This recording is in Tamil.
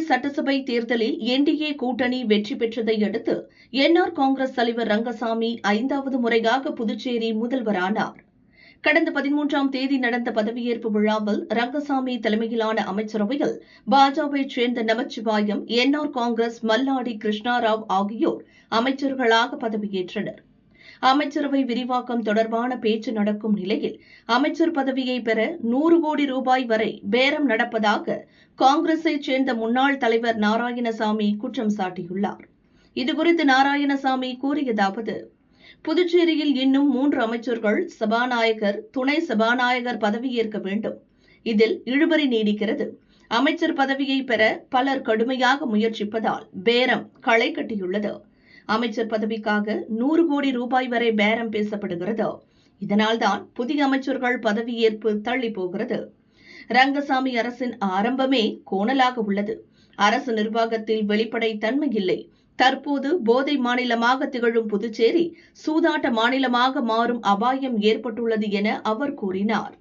சட்டசபை தேர்தலில் என்டிஏ கூட்டணி வெற்றி பெற்றதை அடுத்து என்ஆர் காங்கிரஸ் தலைவர் ரங்கசாமி 5வது முறையாக புதுச்சேரி முதல்வரானார். கடந்த 13ஆம் தேதி நடந்த பதவியேற்பு விழாவில் ரங்கசாமி தலைமையிலான அமைச்சரவையில் பாஜகவைச் சேர்ந்த நமச்சிவாயம், என்ஆர் காங்கிரஸ் மல்லாடி கிருஷ்ணாராவ் ஆகியோர் அமைச்சர்களாக பதவியேற்றனர். அமைச்சரவை விரிவாக்கம் தொடர்பான பேச்சு நடக்கும் நிலையில் அமைச்சர் பதவியை பெற 100 கோடி ரூபாய் வரை பேரம் நடப்பதாக காங்கிரஸைச் சேர்ந்த முன்னாள் தலைவர் நாராயணசாமி குற்றம் சாட்டியுள்ளார். இதுகுறித்து நாராயணசாமி கூறியதாவது: புதுச்சேரியில் இன்னும் 3 அமைச்சர்கள் சபாநாயகர், துணை சபாநாயகர் பதவியேற்க வேண்டும். இதில் இழுபறி நீடிக்கிறது. அமைச்சர் பதவியை பெற பலர் கடுமையாக முயற்சிப்பதால் பேரம் களை கட்டியுள்ளது. அமைச்சர் பதவிக்காக 100 கோடி ரூபாய் வரை பேரம் பேசப்படுகிறது. இதனால்தான் புதிய அமைச்சர்கள் பதவியேற்பு தள்ளி போகிறது. ரங்கசாமி அரசின் ஆரம்பமே கோணலாக உள்ளது. அரசு நிர்வாகத்தில் வெளிப்படைத்தன்மை இல்லை. தற்போது போதை மாநிலமாக திகழும் புதுச்சேரி சூதாட்ட மாநிலமாக மாறும் அபாயம் ஏற்பட்டுள்ளது என அவர் கூறினார்.